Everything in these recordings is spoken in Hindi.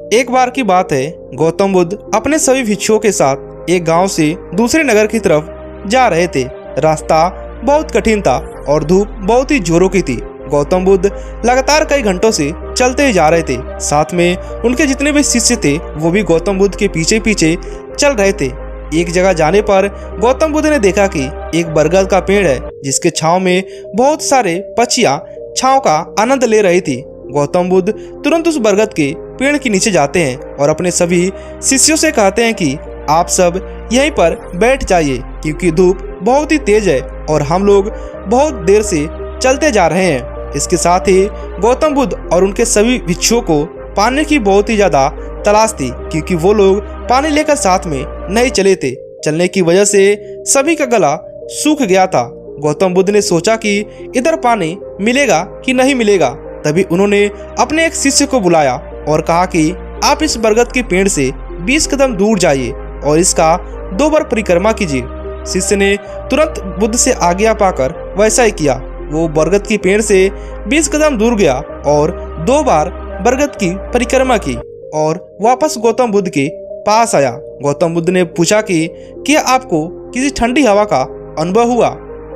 एक बार की बात है, गौतम बुद्ध अपने सभी भिक्षुओं के साथ एक गांव से दूसरे नगर की तरफ जा रहे थे। रास्ता बहुत कठिन था और धूप बहुत ही जोरों की थी। गौतम बुद्ध लगातार कई घंटों से चलते ही जा रहे थे। साथ में उनके जितने भी शिष्य थे वो भी गौतम बुद्ध के पीछे पीछे चल रहे थे। एक जगह जाने पर गौतम बुद्ध ने देखा कि एक बरगद का पेड़ है जिसके छांव में बहुत सारे पक्षियां छांव का आनंद ले रही थी। गौतम बुद्ध तुरंत उस बरगद के पेड़ के नीचे जाते हैं और अपने सभी शिष्यों से कहते हैं कि आप सब यहीं पर बैठ जाइए क्योंकि धूप बहुत ही तेज है और हम लोग बहुत देर से चलते जा रहे हैं। इसके साथ ही गौतम बुद्ध और उनके सभी भिक्षुओं को पानी की बहुत ही ज्यादा तलाश थी क्योंकि वो लोग पानी लेकर साथ में नहीं चले थे। चलने की वजह से सभी का गला सूख गया था। गौतम बुद्ध ने सोचा कि इधर पानी मिलेगा कि नहीं मिलेगा। तभी उन्होंने अपने एक शिष्य को बुलाया और कहा कि आप इस बरगद के पेड़ से 20 कदम दूर जाइए और इसका 2 बार परिक्रमा कीजिए। शिष्य ने तुरंत बुद्ध से आज्ञा पाकर वैसा ही किया। वो बरगद के पेड़ से 20 कदम दूर गया और 2 बार बरगद की परिक्रमा की और वापस गौतम बुद्ध के पास आया। गौतम बुद्ध ने पूछा कि क्या आपको किसी ठंडी हवा का अनुभव हुआ?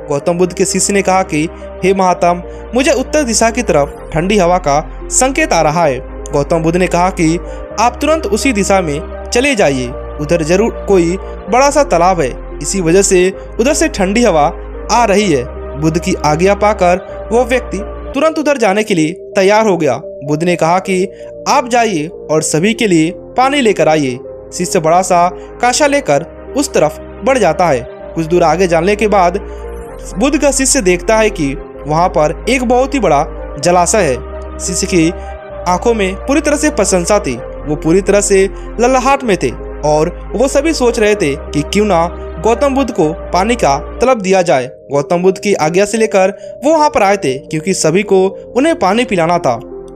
गौतम बुद्ध के शिष्य ने कहा कि हे महात्म, मुझे उत्तर दिशा की तरफ ठंडी हवा का संकेत आ रहा है। गौतम बुद्ध ने कहा कि आप तुरंत उसी दिशा में चले जाइए, उधर जरूर कोई बड़ा सा तालाब है, इसी वजह से उधर से ठंडी हवा आ रही है। बुद्ध की आज्ञा पाकर वो व्यक्ति तुरंत उधर जाने के लिए तैयार हो गया। बुद्ध ने कहा कि आप जाइए और सभी के लिए पानी लेकर आइए। शिष्य बड़ा सा काशा लेकर उस तरफ बढ़ जाता है। कुछ दूर आगे जाने के बाद बुद्ध का शिष्य देखता है कि वहां पर एक बहुत ही बड़ा जलाशय है। शिष्य की आंखों में पूरी तरह से प्रशंसा थी। वो पूरी तरह से लल्लाहट में थे और वो सभी सोच रहे थे कि क्यों ना गौतम बुद्ध को पानी का तलब दिया जाए। गौतम बुद्ध की आज्ञा से लेकर वो वहां पर आए थे क्योंकि सभी को उन्हें पानी पिलाना था।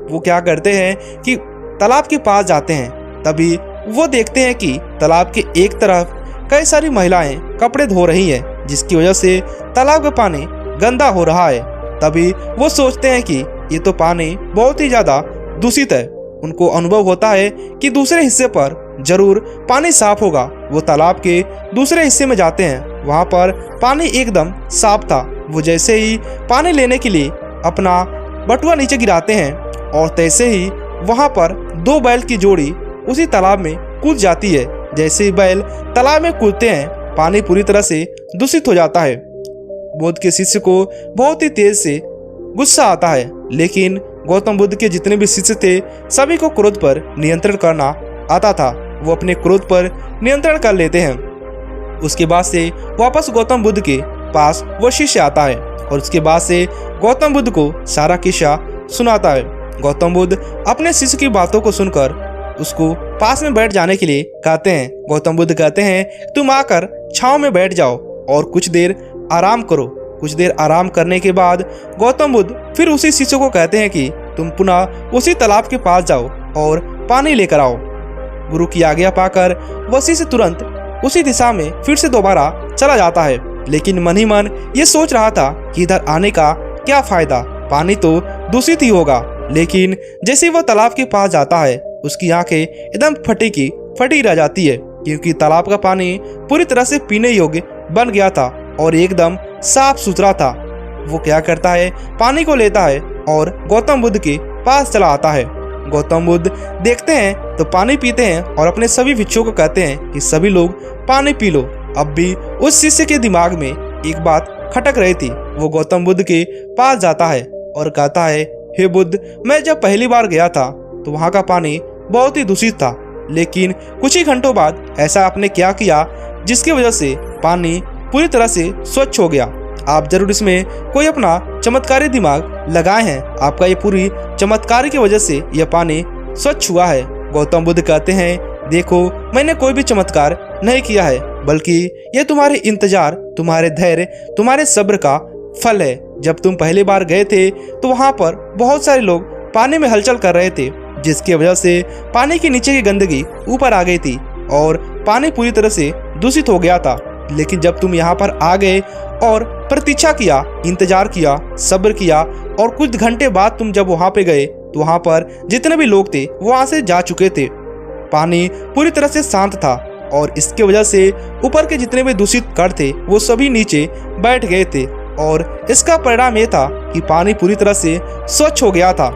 वो क्या करते हैं कि तालाब के पास जाते हैं। तभी वो देखते हैं कि तालाब के एक तरफ कई सारी महिलाएं कपड़े धो रही हैं, जिसकी वजह से तालाब का पानी गंदा हो रहा है। तभी वो सोचते हैं कि ये तो पानी बहुत ही ज्यादा दूषित है। उनको अनुभव होता है कि दूसरे हिस्से पर जरूर पानी साफ होगा। वो तालाब के दूसरे हिस्से में जाते हैं। वहां पर पानी एकदम साफ था। वो जैसे ही पानी लेने के लिए अपना बटुआ नीचे गिराते हैं और तैसे ही वहां पर 2 बैल की जोड़ी उसी तालाब में कूद जाती है। जैसे ही बैल तालाब में कूदते हैं, पानी पूरी तरह से दूषित हो जाता है। बुद्ध के शिष्य को बहुत ही तेज से गुस्सा आता है, लेकिन गौतम बुद्ध के जितने भी शिष्य थे सभी को क्रोध पर नियंत्रण करना आता था। वो अपने क्रोध पर नियंत्रण कर लेते हैं। उसके बाद से वापस गौतम बुद्ध के पास वो शिष्य आता है और उसके बाद से गौतम बुद्ध को सारा किस्सा सुनाता है। गौतम बुद्ध अपने शिष्य की बातों को सुनकर उसको पास में बैठ जाने के लिए कहते हैं। गौतम बुद्ध कहते हैं तुम आकर छांव में बैठ जाओ और कुछ देर आराम करो। कुछ देर आराम करने के बाद गौतम बुद्ध फिर उसी शिष्य को कहते हैं कि तुम पुनः उसी तालाब के पास जाओ और पानी लेकर आओ। गुरु की आज्ञा पाकर वह शिष्य तुरंत उसी दिशा में फिर से दोबारा चला जाता है, लेकिन मन ही मन ये सोच रहा था कि इधर आने का क्या फायदा, पानी तो दूषित ही होगा। लेकिन जैसे वह तालाब के पास जाता है उसकी आंखें एकदम फटी रह जाती है क्योंकि तालाब का पानी पूरी तरह से पीने योग्य बन गया था और एकदम साफ सुथरा था। वो क्या करता है, पानी को लेता है और गौतम बुद्ध के पास चला आता है। गौतम बुद्ध देखते हैं तो पानी पीते हैं और अपने सभी भिक्षुओं को कहते हैं कि सभी लोग पानी पी लो। अब भी उस शिष्य के दिमाग में एक बात खटक रही थी। वो गौतम बुद्ध के पास जाता है और कहता है हे बुद्ध, मैं जब पहली बार गया था तो वहाँ का पानी बहुत ही दूषित था, लेकिन कुछ ही घंटों बाद ऐसा आपने क्या किया जिसकी वजह से पानी पूरी तरह से स्वच्छ हो गया। आप जरूर इसमें कोई अपना चमत्कारी दिमाग लगाए हैं। आपका ये पूरी चमत्कार की वजह से यह पानी स्वच्छ हुआ है। गौतम बुद्ध कहते हैं देखो, मैंने कोई भी चमत्कार नहीं किया है, बल्कि यह तुम्हारे इंतजार, तुम्हारे धैर्य, तुम्हारे सब्र का फल है। जब तुम पहली बार गए थे तो वहाँ पर बहुत सारे लोग पानी में हलचल कर रहे थे, जिसकी वजह से पानी के नीचे की गंदगी ऊपर आ गई थी और पानी पूरी तरह से दूषित हो गया था। लेकिन जब तुम यहाँ पर आ गए और प्रतीक्षा किया, इंतजार किया, सब्र किया और कुछ घंटे बाद तुम जब वहाँ पे गए तो वहाँ पर जितने भी लोग थे वो वहाँ से जा चुके थे पानी पूरी तरह से शांत था और इसके वजह से ऊपर के जितने भी दूषित कण थे वो सभी नीचे बैठ गए थे और इसका परिणाम ये था कि पानी पूरी तरह से स्वच्छ हो गया था।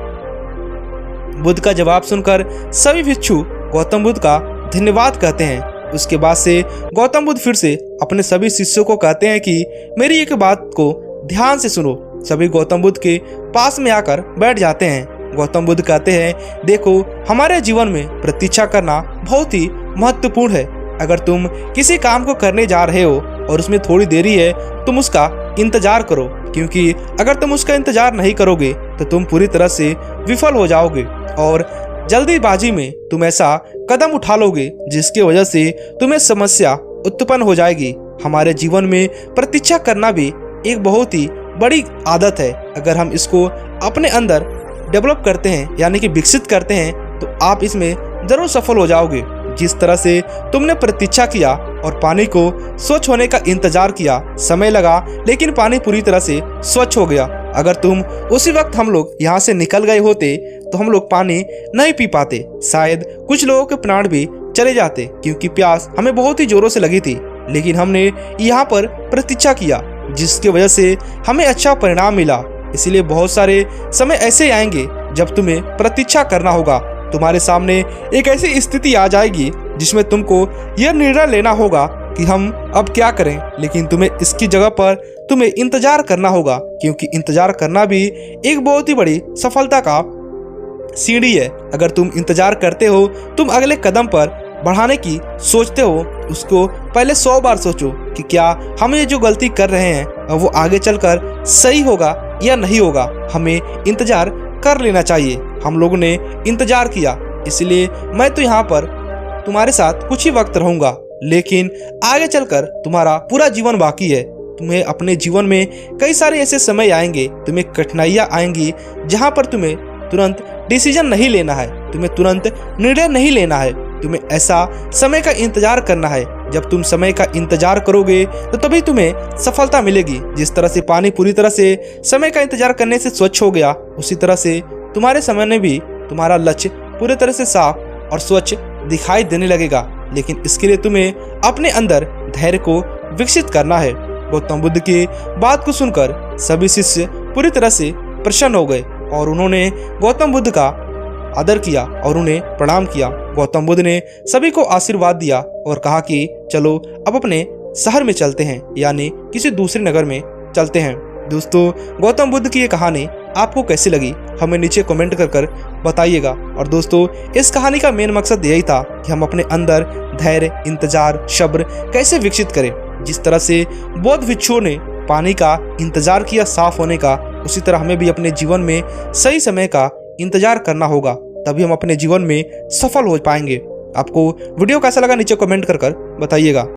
बुद्ध का जवाब सुनकर सभी भिक्षु गौतम बुद्ध का धन्यवाद कहते हैं। उसके बाद से गौतम बुद्ध फिर से अपने सभी शिष्यों को कहते हैं कि मेरी एक बात को ध्यान से सुनो। सभी गौतम बुद्ध के पास में आकर बैठ जाते हैं। गौतम बुद्ध कहते हैं, देखो, हमारे जीवन में प्रतीक्षा करना बहुत ही महत्वपूर्ण है। अगर तुम किसी काम को करने जा रहे हो और उसमें थोड़ी देरी है, तुम उसका इंतजार करो, क्योंकि अगर तुम उसका इंतजार नहीं करोगे तो तुम पूरी तरह से विफल हो जाओगे और जल्दीबाजी में तुम ऐसा कदम उठा लोगे जिसकी वजह से तुम्हें समस्या उत्पन्न हो जाएगी। हमारे जीवन में प्रतीक्षा करना भी एक बहुत ही बड़ी आदत है। अगर हम इसको अपने अंदर डेवलप करते हैं यानी कि विकसित करते हैं तो आप इसमें जरूर सफल हो जाओगे। जिस तरह से तुमने प्रतीक्षा किया और पानी को स्वच्छ होने का इंतजार किया, समय लगा लेकिन पानी पूरी तरह से स्वच्छ हो गया। अगर तुम उसी वक्त हम लोग यहाँ से निकल गए होते तो हम लोग पानी नहीं पी पाते। शायद कुछ लोगों के प्राण भी चले जाते क्योंकि प्यास हमें बहुत ही जोरों से लगी थी। लेकिन हमने यहाँ पर प्रतीक्षा किया जिसकी वजह से हमें अच्छा परिणाम मिला। इसीलिए बहुत सारे समय ऐसे आएंगे जब तुम्हें प्रतीक्षा करना होगा। तुम्हारे सामने एक ऐसी स्थिति आ जाएगी जिसमें तुमको यह निर्णय लेना होगा कि हम अब क्या करें, लेकिन तुम्हें इसकी जगह पर तुम्हें इंतजार करना होगा, क्योंकि इंतजार करना भी एक बहुत ही बड़ी सफलता का सीढ़ी है। अगर तुम इंतजार करते हो, तुम अगले कदम पर बढ़ाने की सोचते हो, उसको पहले 100 बार सोचो कि क्या हम ये जो गलती कर रहे हैं वो आगे चलकर सही होगा या नहीं होगा। हमें इंतजार कर लेना चाहिए। हम लोगों ने इंतजार किया, इसलिए मैं तो यहाँ पर तुम्हारे साथ कुछ ही वक्त रहूंगा, लेकिन आगे चलकर तुम्हारा पूरा जीवन बाकी है। तुम्हें अपने जीवन में कई सारे ऐसे समय आएंगे, तुम्हें कठिनाइयाँ आएंगी जहाँ पर तुम्हें तुरंत डिसीजन नहीं लेना है, तुम्हें तुरंत निर्णय नहीं लेना है। तुम्हें ऐसा समय का इंतजार करना है। जब तुम समय का इंतजार करोगे तो तभी तुम्हें सफलता मिलेगी। जिस तरह से पानी पूरी तरह से समय का इंतजार करने से स्वच्छ हो गया, उसी तरह से तुम्हारे समय में भी तुम्हारा लक्ष्य पूरी तरह से साफ और स्वच्छ दिखाई देने लगेगा। लेकिन इसके लिए तुम्हें अपने अंदर धैर्य को विकसित करना है। गौतम बुद्ध की बात को सुनकर सभी शिष्य पूरी तरह से प्रसन्न हो गए और उन्होंने गौतम बुद्ध का आदर किया और उन्हें प्रणाम किया। गौतम बुद्ध ने सभी को आशीर्वाद दिया और कहा कि चलो अब अपने शहर में चलते हैं, यानी किसी दूसरे नगर में चलते हैं। दोस्तों, गौतम बुद्ध की ये कहानी आपको कैसी लगी हमें नीचे कमेंट कर बताइएगा। और दोस्तों, इस कहानी का मेन मकसद यही था कि हम अपने अंदर धैर्य, इंतजार, सब्र कैसे विकसित करें। जिस तरह से बौद्ध भिक्षुओं ने पानी का इंतजार किया साफ होने का, उसी तरह हमें भी अपने जीवन में सही समय का इंतजार करना होगा, तभी हम अपने जीवन में सफल हो पाएंगे। आपको वीडियो कैसा लगा नीचे कमेंट कर बताइएगा।